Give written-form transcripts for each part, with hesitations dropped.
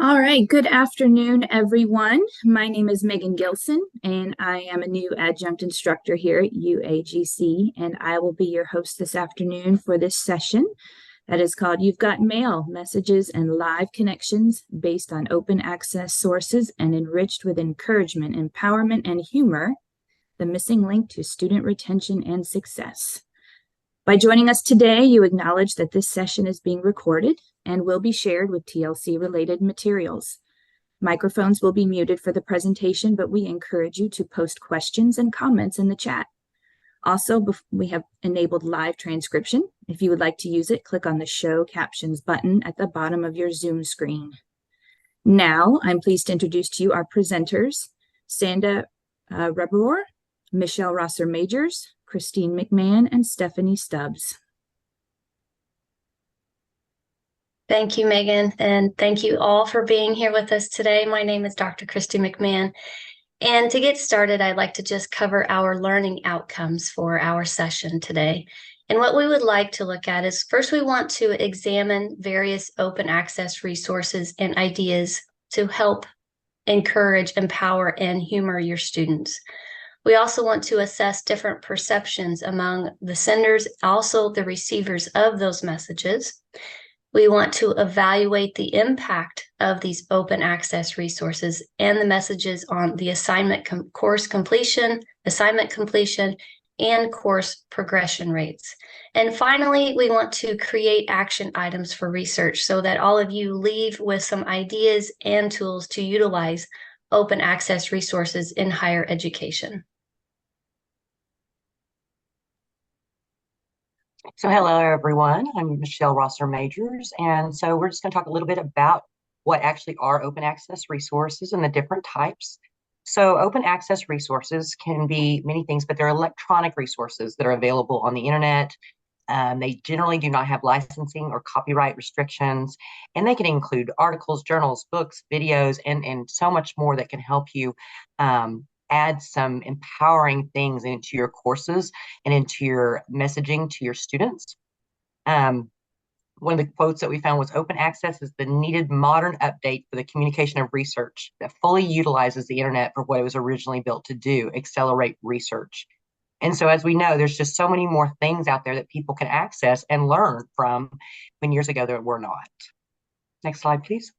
All right, good afternoon, everyone. My name is Megan Gilson, and I am a new adjunct instructor here at UAGC, and I will be your host this afternoon for this session that is called You've Got Mail, Messages and Live Connections based on open access sources and enriched with encouragement, empowerment, and humor, the missing link to student retention and success. By joining us today, you acknowledge that this session is being recorded and will be shared with TLC-related materials. Microphones will be muted for the presentation, but we encourage you to post questions and comments in the chat. Also, we have enabled live transcription. If you would like to use it, click on the Show Captions button at the bottom of your Zoom screen. Now, I'm pleased to introduce to you our presenters, Sandra Rebeor, Michelle Rosser-Majors, Christine McMahon, and Stephanie Stubbs. Thank you, Megan, and thank you all for being here with us today. My name is Dr. Christy McMahon, and to get started, I'd like to just cover our learning outcomes for our session today. And what we would like to look at is, first, we want to examine various open access resources and ideas to help encourage, empower, and humor your students. We also want to assess different perceptions among the senders, also the receivers of those messages. We want to evaluate the impact of these open access resources and the messages on the course completion, assignment completion, and course progression rates. And finally, we want to create action items for research so that all of you leave with some ideas and tools to utilize open access resources in higher education. So hello, everyone. I'm Michelle Rosser-Majors, and so we're just going to talk a little bit about what actually are open access resources and the different types. So open access resources can be many things, but they're electronic resources that are available on the internet. They generally do not have licensing or copyright restrictions, and they can include articles, journals, books, videos, and so much more that can help you add some empowering things into your courses and into your messaging to your students. One of the quotes that we found was, open access is the needed modern update for the communication of research that fully utilizes the internet for what it was originally built to do, accelerate research. And so as we know, there's just so many more things out there that people can access and learn from when years ago there were not. Next slide, please.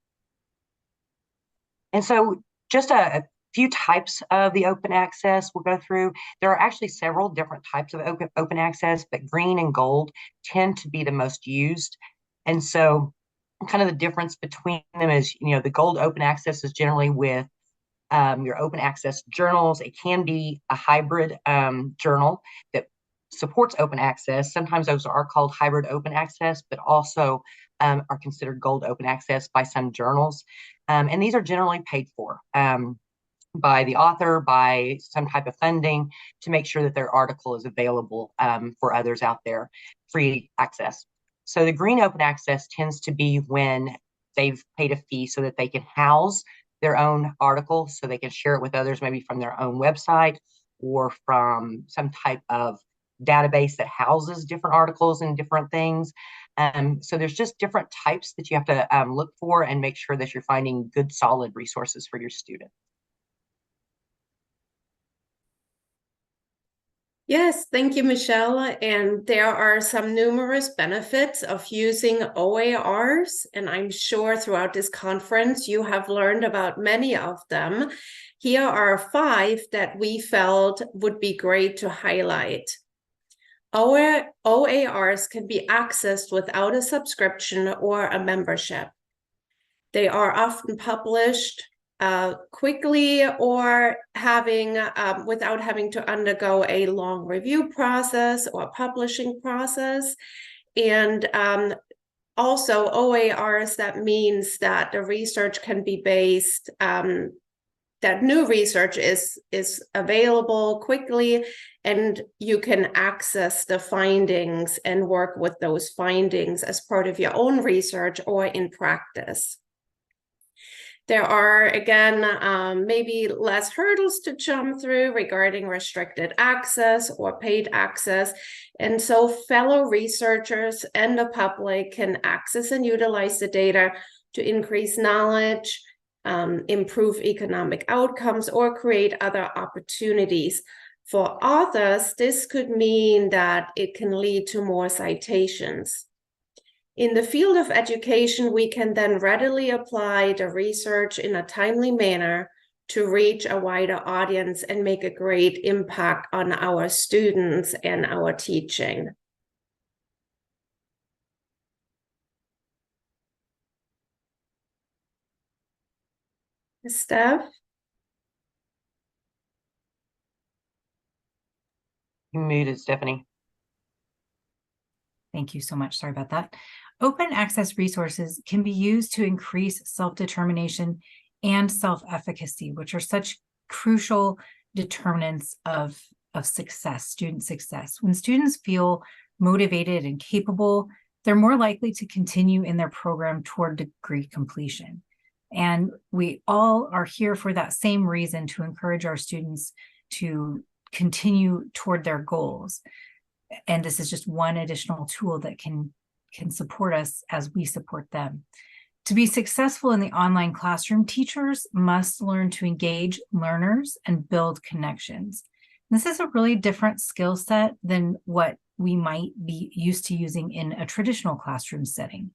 And so just a few types of the open access we'll go through. There are actually several different types of open access, but green and gold tend to be the most used. And so kind of the difference between them is, the gold open access is generally with your open access journals. It can be a hybrid journal that supports open access. Sometimes those are called hybrid open access, but also are considered gold open access by some journals. And these are generally paid for by the author, by some type of funding, to make sure that their article is available for others out there, free access. So the green open access tends to be when they've paid a fee so that they can house their own article, so they can share it with others, maybe from their own website or from some type of database that houses different articles and different things. So there's just different types that you have to look for and make sure that you're finding good, solid resources for your students. Yes, thank you, Michelle. And there are some numerous benefits of using OARs, and I'm sure throughout this conference you have learned about many of them. Here are 5 that we felt would be great to highlight. OARs can be accessed without a subscription or a membership. They are often published quickly or without having to undergo a long review process or publishing process. And also OARs, that means that the research can be based, that new research is available quickly, and you can access the findings and work with those findings as part of your own research or in practice. There are, again, maybe less hurdles to jump through regarding restricted access or paid access. And so fellow researchers and the public can access and utilize the data to increase knowledge, improve economic outcomes, or create other opportunities. For authors, this could mean that it can lead to more citations. In the field of education, we can then readily apply the research in a timely manner to reach a wider audience and make a great impact on our students and our teaching. Steph? You muted, Stephanie. Thank you so much. Sorry about that. Open access resources can be used to increase self-determination and self-efficacy, which are such crucial determinants of success, student success. When students feel motivated and capable, they're more likely to continue in their program toward degree completion. And we all are here for that same reason, to encourage our students to continue toward their goals. And this is just one additional tool that can support us as we support them. To be successful in the online classroom, teachers must learn to engage learners and build connections. This is a really different skill set than what we might be used to using in a traditional classroom setting.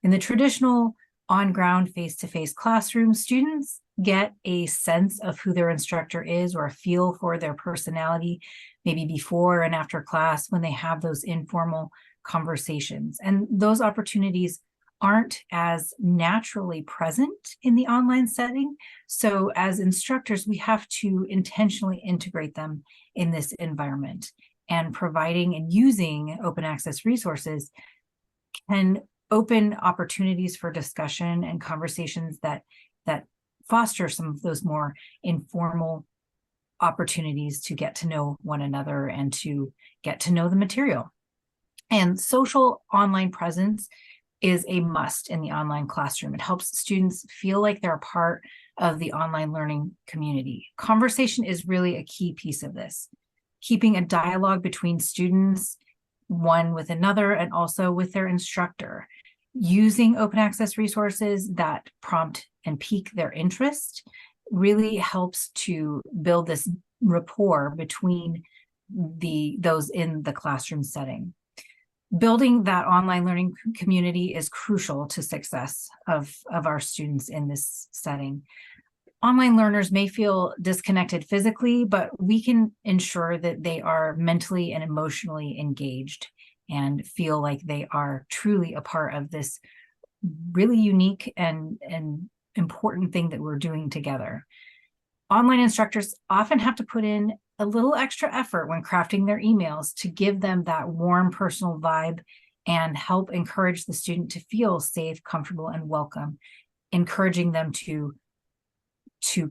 In the traditional on-ground face-to-face classroom, students get a sense of who their instructor is, or a feel for their personality, maybe before and after class, when they have those informal conversations. And those opportunities aren't as naturally present in the online setting. So as instructors, we have to intentionally integrate them in this environment. And providing and using open access resources can open opportunities for discussion and conversations that foster some of those more informal opportunities to get to know one another and to get to know the material. And social online presence is a must in the online classroom. It helps students feel like they're a part of the online learning community. Conversation is really a key piece of this. Keeping a dialogue between students, one with another, and also with their instructor. Using open access resources that prompt and pique their interest really helps to build this rapport between those in the classroom setting. Building that online learning community is crucial to success of our students in this setting. Online learners may feel disconnected physically, but we can ensure that they are mentally and emotionally engaged and feel like they are truly a part of this really unique and important thing that we're doing together. Online instructors often have to put in a little extra effort when crafting their emails to give them that warm personal vibe and help encourage the student to feel safe, comfortable, and welcome, encouraging them to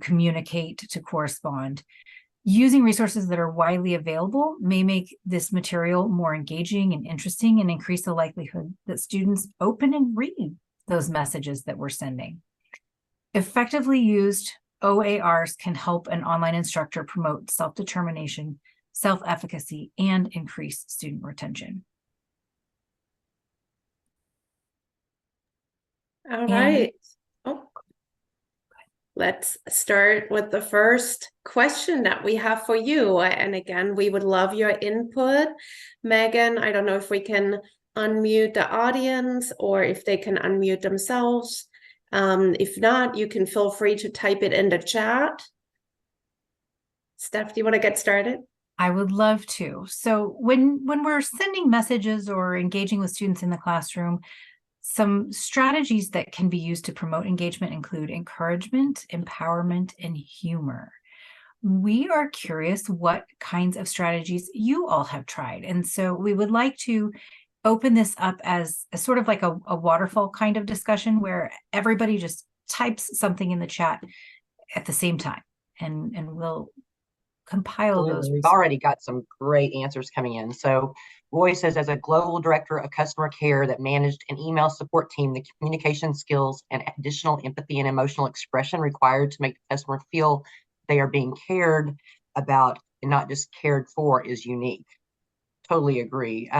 communicate, to correspond. Using resources that are widely available may make this material more engaging and interesting, and increase the likelihood that students open and read those messages that we're sending. Effectively used OARs can help an online instructor promote self-determination, self-efficacy, and increase student retention. All right. Let's start with the first question that we have for you. And again, we would love your input. Megan, I don't know if we can unmute the audience or if they can unmute themselves. If not, you can feel free to type it in the chat. Steph, do you want to get started? I would love to. So when we're sending messages or engaging with students in the classroom, some strategies that can be used to promote engagement include encouragement, empowerment, and humor. We are curious what kinds of strategies you all have tried. And so we would like to open this up as a sort of like a waterfall kind of discussion where everybody just types something in the chat at the same time, and we'll compile those. We've already got some great answers coming in. So Roy says, as a global director of customer care that managed an email support team, the communication skills and additional empathy and emotional expression required to make the customer feel they are being cared about and not just cared for is unique. Totally agree.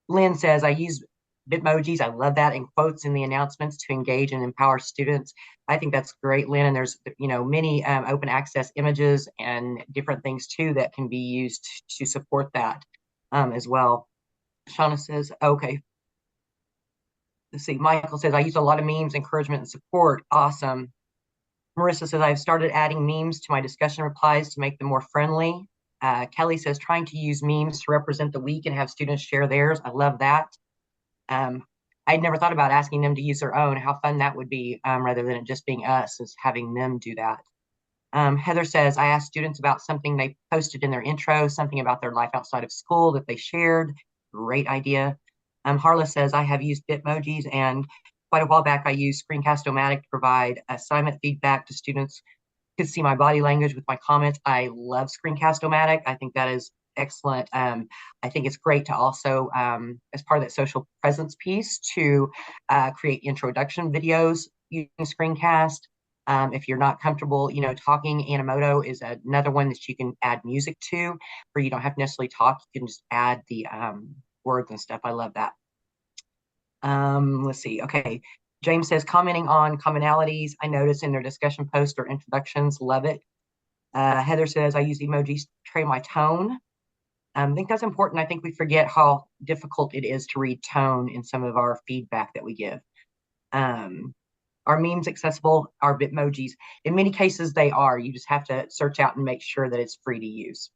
Lynn says, I use Bitmojis, I love that, and quotes in the announcements to engage and empower students. I think that's great, Lynn. And there's, many open access images and different things too that can be used to support that as well. Shauna says, okay. Let's see. Michael says, I use a lot of memes, encouragement, and support. Awesome. Marissa says, I've started adding memes to my discussion replies to make them more friendly. Kelly says, trying to use memes to represent the week and have students share theirs. I love that. I'd never thought about asking them to use their own, how fun that would be, rather than it just being us, as having them do that. Heather says, I asked students about something they posted in their intro, something about their life outside of school that they shared. Great idea. Harla says, I have used Bitmojis, and quite a while back, I used Screencast-O-Matic to provide assignment feedback to students who could see my body language with my comments. I love Screencast-O-Matic. I think that is excellent. I think it's great to also, as part of that social presence piece, to create introduction videos using Screencast. If you're not comfortable, talking, Animoto is another one that you can add music to, where you don't have to necessarily talk. You can just add the words and stuff. I love that. Let's see. Okay. James says, commenting on commonalities I notice in their discussion posts or introductions. Love it. Heather says, I use emojis to portray my tone. I think that's important. I think we forget how difficult it is to read tone in some of our feedback that we give. Are memes accessible? Are Bitmojis? In many cases, they are. You just have to search out and make sure that it's free to use.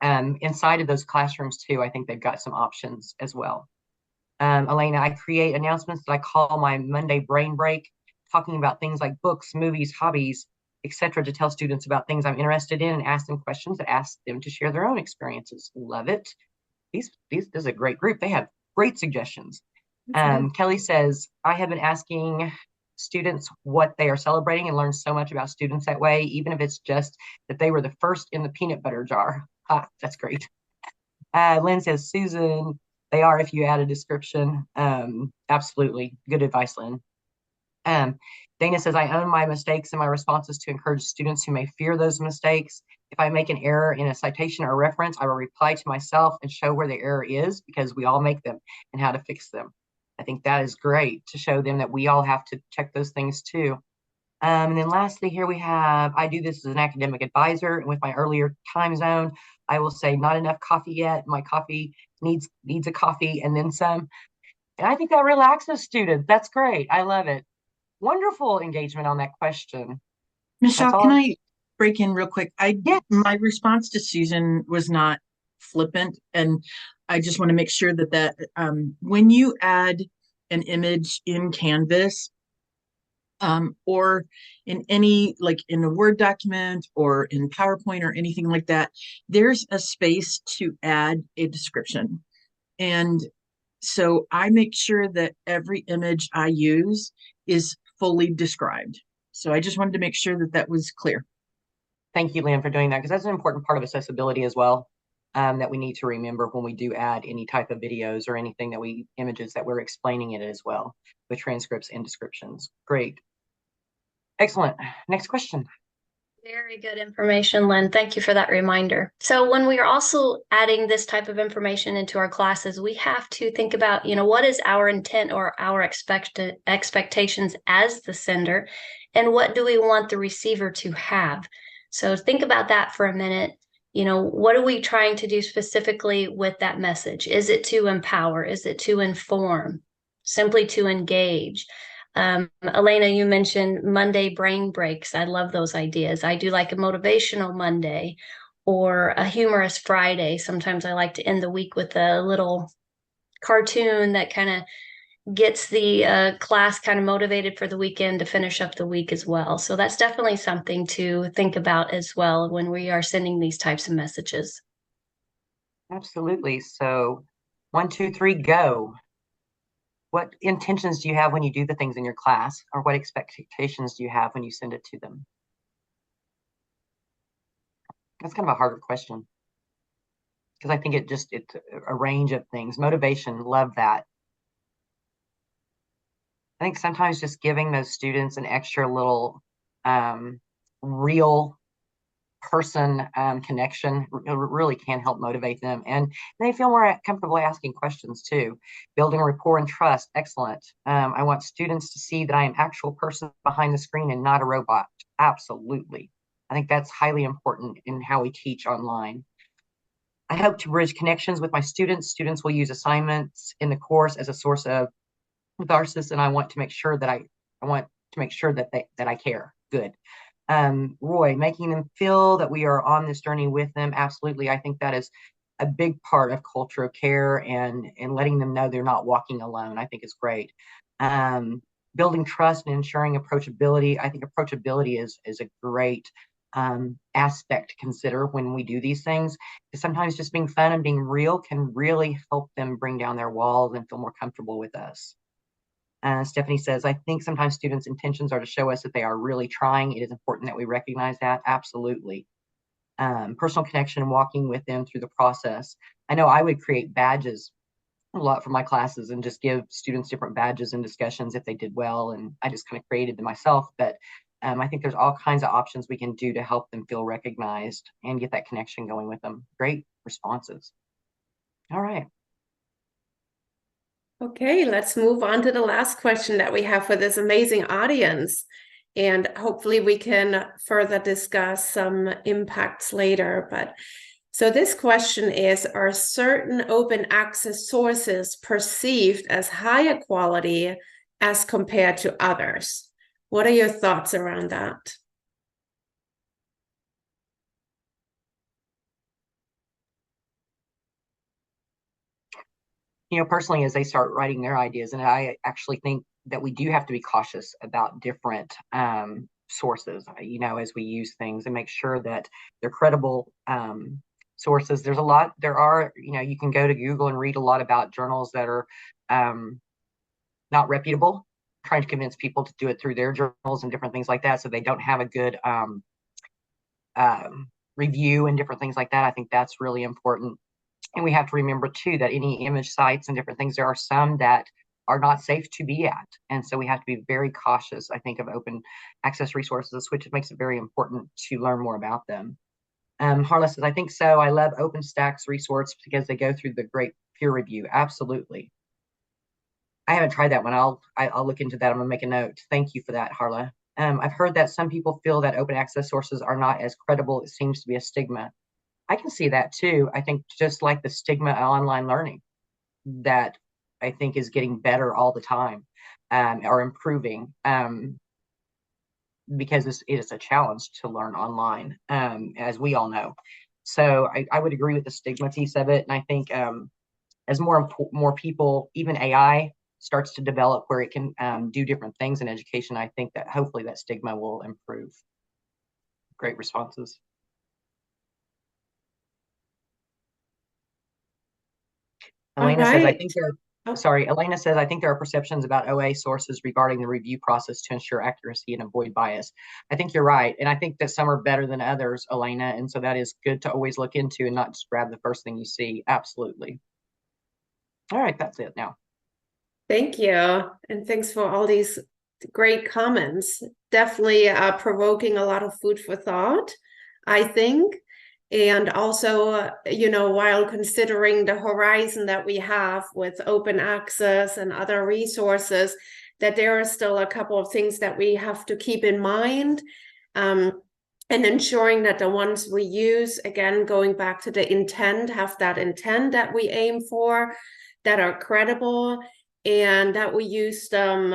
Inside of those classrooms too, I think they've got some options as well. Elena, I create announcements that I call my Monday brain break, talking about things like books, movies, hobbies, etc., to tell students about things I'm interested in and ask them questions that ask them to share their own experiences. Love it. This is a great group. They have great suggestions. Kelly says, I have been asking students what they are celebrating and learn so much about students that way, even if it's just that they were the first in the peanut butter jar. That's great. Lynn says, Susan, they are if you add a description. Absolutely. Good advice, Lynn. Dana says, I own my mistakes and my responses to encourage students who may fear those mistakes. If I make an error in a citation or reference, I will reply to myself and show where the error is, because we all make them, and how to fix them. I think that is great to show them that we all have to check those things too. And then lastly, here we have, I do this as an academic advisor, and with my earlier time zone, I will say not enough coffee yet. My coffee needs a coffee and then some. And I think that relaxes students. That's great. I love it. Wonderful engagement on that question. Michelle, can I break in real quick? My response to Susan was not flippant, and I just want to make sure that when you add an image in Canvas, or in any, like in a Word document or in PowerPoint or anything like that, there's a space to add a description. And so I make sure that every image I use is fully described. So I just wanted to make sure that that was clear. Thank you, Lynn, for doing that, because that's an important part of accessibility as well, that we need to remember when we do add any type of videos or anything images that we're explaining it as well, with transcripts and descriptions. Great. Excellent. Next question. Very good information, Lynn. Thank you for that reminder. So when we are also adding this type of information into our classes, we have to think about, what is our intent or our expectations as the sender, and what do we want the receiver to have? So think about that for a minute. What are we trying to do specifically with that message? Is it to empower? Is it to inform? Simply to engage? Elena, you mentioned Monday brain breaks. I love those ideas. I do like a motivational Monday or a humorous Friday. Sometimes I like to end the week with a little cartoon that kind of gets the class kind of motivated for the weekend to finish up the week as well. So that's definitely something to think about as well when we are sending these types of messages. Absolutely. So 1, 2, 3, go. What intentions do you have when you do the things in your class, or what expectations do you have when you send it to them? That's kind of a harder question, because I think it's a range of things. Motivation, love that. I think sometimes just giving those students an extra little real person connection really can help motivate them, and they feel more comfortable asking questions too. Building rapport and trust, excellent. I want students to see that I am an actual person behind the screen and not a robot. Absolutely. I think that's highly important in how we teach online. I hope to bridge connections with my students. Students will use assignments in the course as a source of catharsis, and I want to make sure that I want to make sure that I care. Good. Roy, making them feel that we are on this journey with them. Absolutely. I think that is a big part of culture of care, and letting them know they're not walking alone, I think is great. Building trust and ensuring approachability. I think approachability is a great aspect to consider when we do these things. Because sometimes just being fun and being real can really help them bring down their walls and feel more comfortable with us. Stephanie says, I think sometimes students' intentions are to show us that they are really trying. It is important that we recognize that. Absolutely. Personal connection and walking with them through the process. I know I would create badges a lot for my classes and just give students different badges and discussions if they did well. And I just kind of created them myself. But I think there's all kinds of options we can do to help them feel recognized and get that connection going with them. Great responses. All right. Okay, let's move on to the last question that we have for this amazing audience. And hopefully we can further discuss some impacts later. But so this question is, are certain open access sources perceived as higher quality as compared to others? What are your thoughts around that? Personally, as they start writing their ideas, and I actually think that we do have to be cautious about different sources, as we use things, and make sure that they're credible sources. There are, you can go to Google and read a lot about journals that are not reputable, trying to convince people to do it through their journals and different things like that, so they don't have a good review and different things like that. I think that's really important. And we have to remember too that any image sites and different things, there are some that are not safe to be at. And so we have to be very cautious, I think, of open access resources, which makes it very important to learn more about them. Harla says, I think so. I love OpenStax resource because they go through the great peer review. Absolutely. I haven't tried that one. I'll look into that. I'm gonna make a note. Thank you for that, Harla. I've heard that some people feel that open access sources are not as credible. It seems to be a stigma. I can see that too. I think just like the stigma of online learning, that I think is getting better all the time, or improving, because it is a challenge to learn online, as we all know. So I would agree with the stigma piece of it. And I think as more people, even AI starts to develop where it can do different things in education, I think that hopefully that stigma will improve. Great responses. Elena says, I think Elena says, I think there are perceptions about OA sources regarding the review process to ensure accuracy and avoid bias. I think you're right. And I think that some are better than others, Elena. And so that is good to always look into and not just grab the first thing you see. Absolutely. All right, that's it now. Thank you. And thanks for all these great comments. Definitely provoking a lot of food for thought, I think. And also, while considering the horizon that we have with open access and other resources, that there are still a couple of things that we have to keep in mind, and ensuring that the ones we use, again, going back to the intent, have that intent that we aim for, that are credible, and that we use them,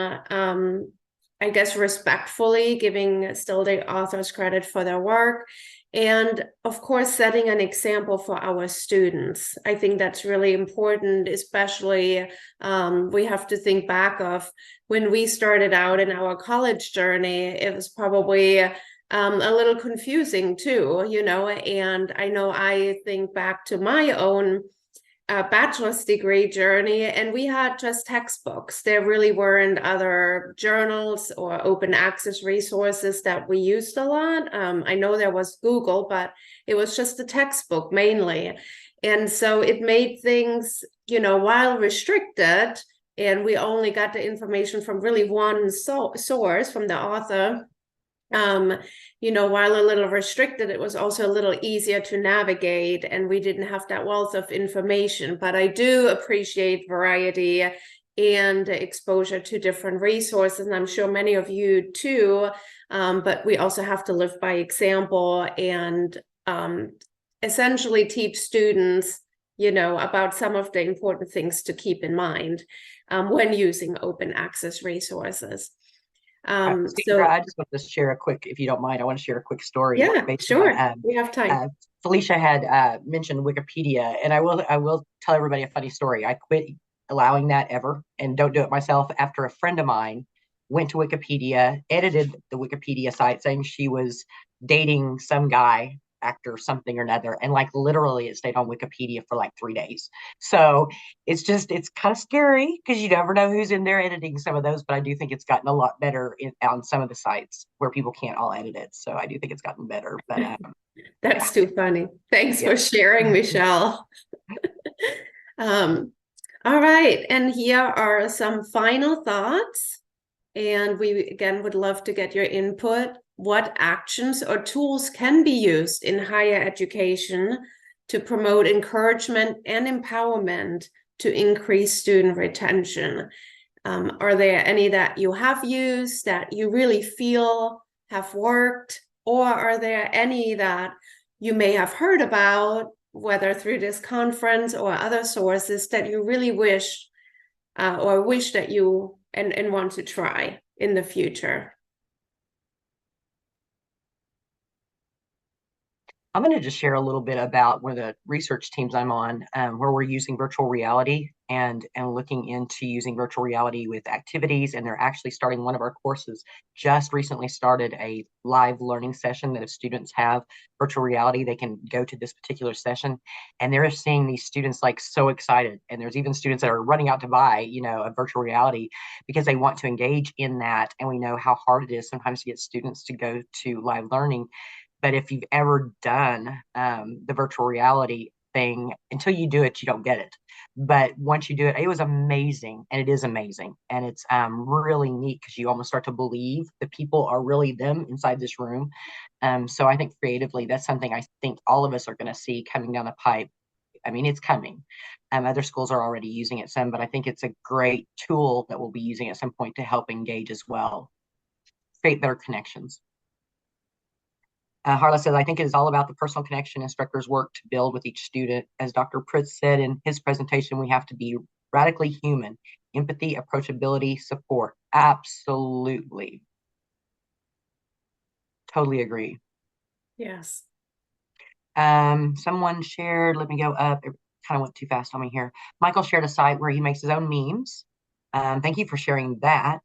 I guess, respectfully, giving still the authors credit for their work. And of course, setting an example for our students. I think that's really important, especially we have to think back of when we started out in our college journey. It was probably a little confusing too, and I know I think back to my own bachelor's degree journey, and we had just textbooks. There really weren't other journals or open access resources that we used a lot. I know there was Google, but it was just a textbook mainly. And so it made things, while restricted, and we only got the information from really one source, from the author, While a little restricted, it was also a little easier to navigate, and we didn't have that wealth of information. But I do appreciate variety and exposure to different resources, and I'm sure many of you too. But we also have to live by example and essentially teach students, about some of the important things to keep in mind when using open access resources. Sandra, I just want to share a quick, if you don't mind, I want to share a quick story. Yeah, sure. We have time. Felicia had mentioned Wikipedia, and I will tell everybody a funny story. I quit allowing that ever, and don't do it myself, after a friend of mine went to Wikipedia, edited the Wikipedia site saying she was dating some guy, actor, something or another, and like literally it stayed on Wikipedia for like 3 days. So it's kind of scary because you never know who's in there editing some of those, but I do think it's gotten a lot better on some of the sites where people can't all edit it. So I do think it's gotten better. But that's too funny. Thanks for sharing, Michelle. All right, and here are some final thoughts, and we again would love to get your input. What actions or tools can be used in higher education to promote encouragement and empowerment to increase student retention? Are there any that you have used that you really feel have worked, or are there any that you may have heard about, whether through this conference or other sources, that you really wish that you and want to try in the future? I'm going to just share a little bit about one of the research teams I'm on, where we're using virtual reality and looking into using virtual reality with activities. And they're actually starting one of our courses, just recently started a live learning session that if students have virtual reality, they can go to this particular session. And they're seeing these students like so excited. And there's even students that are running out to buy, a virtual reality because they want to engage in that. And we know how hard it is sometimes to get students to go to live learning. But if you've ever done the virtual reality thing, until you do it, you don't get it. But once you do it, it was amazing, and it is amazing. And it's really neat because you almost start to believe the people are really them inside this room. So I think creatively, that's something I think all of us are going to see coming down the pipe. I mean, it's coming. Other schools are already using it some, but I think it's a great tool that we'll be using at some point to help engage as well, create better connections. Harla says, I think it is all about the personal connection instructors work to build with each student. As Dr. Pritz said in his presentation, we have to be radically human. Empathy, approachability, support. Absolutely. Totally agree. Yes. Someone shared, let me go up. It kind of went too fast on me here. Michael shared a site where he makes his own memes. Thank you for sharing that.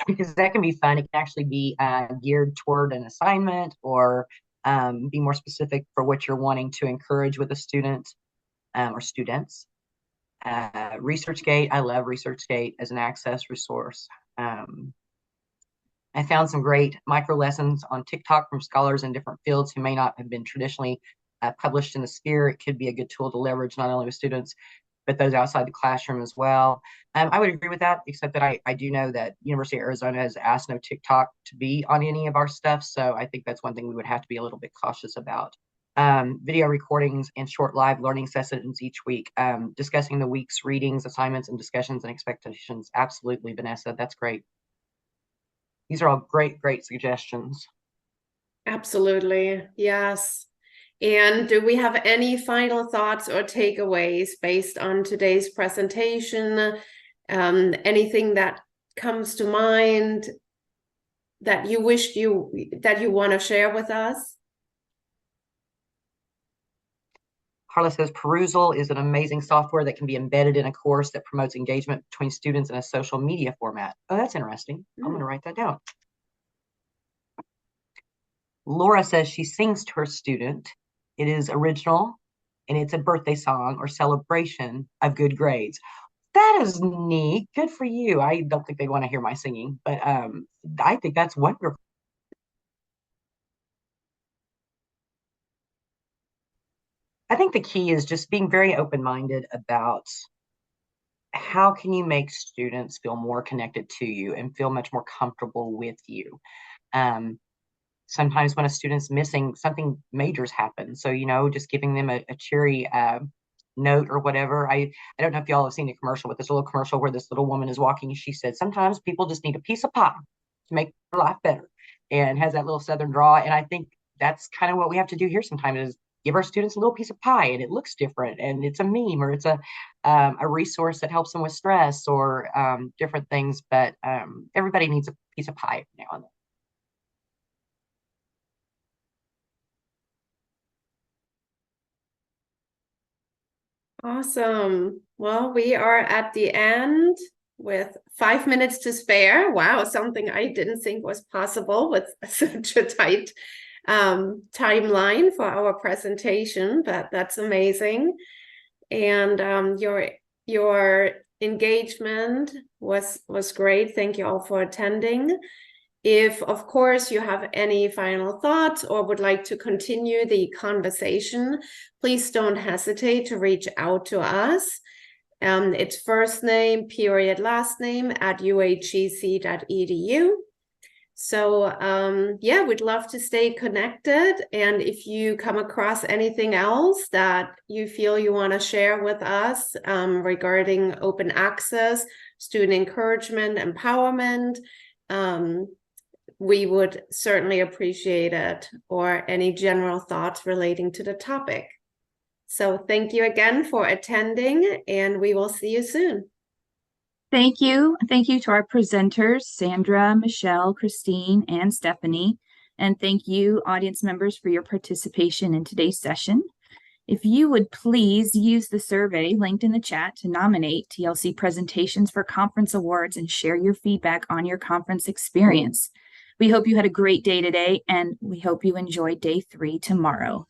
Because that can be fun. It can actually be geared toward an assignment or be more specific for what you're wanting to encourage with a student or students. ResearchGate, I love ResearchGate as an access resource. I found some great micro lessons on TikTok from scholars in different fields who may not have been traditionally published in the sphere. It could be a good tool to leverage not only with students, but those outside the classroom as well. I would agree with that, except that I do know that University of Arizona has asked no TikTok to be on any of our stuff. So I think that's one thing we would have to be a little bit cautious about. Video recordings and short live learning sessions each week, discussing the week's readings, assignments, and discussions and expectations. Absolutely, Vanessa, that's great. These are all great, great suggestions. Absolutely, yes. And do we have any final thoughts or takeaways based on today's presentation? Anything that comes to mind that you wish that you want to share with us? Carla says, Perusal is an amazing software that can be embedded in a course that promotes engagement between students in a social media format. Oh, that's interesting. I'm going to write that down. Laura says she sings to her student. It is original, and it's a birthday song or celebration of good grades. That is neat. Good for you. I don't think they want to hear my singing, but I think that's wonderful. I think the key is just being very open-minded about how can you make students feel more connected to you and feel much more comfortable with you. Sometimes when a student's missing, something major's happened. So, just giving them a cheery note or whatever. I don't know if y'all have seen the commercial, but this little commercial where this little woman is walking and she said, sometimes people just need a piece of pie to make their life better, and has that little Southern draw. And I think that's kind of what we have to do here sometimes, is give our students a little piece of pie, and it looks different, and it's a meme, or it's a resource that helps them with stress, or different things. But everybody needs a piece of pie now and then. Awesome. Well, we are at the end with 5 minutes to spare. Wow, something I didn't think was possible with such a tight timeline for our presentation, but that's amazing. And your engagement was great. Thank you all for attending. If, of course, you have any final thoughts or would like to continue the conversation, please don't hesitate to reach out to us. It's first name, period, last name at uagc.edu. So, yeah, we'd love to stay connected. And if you come across anything else that you feel you want to share with us regarding open access, student encouragement, empowerment, we would certainly appreciate it, or any general thoughts relating to the topic. So thank you again for attending, and we will see you soon. Thank you. Thank you to our presenters, Sandra, Michelle, Christine, and Stephanie. And thank you, audience members, for your participation in today's session. If you would please use the survey linked in the chat to nominate TLC presentations for conference awards and share your feedback on your conference experience. We hope you had a great day today, and we hope you enjoy day 3 tomorrow.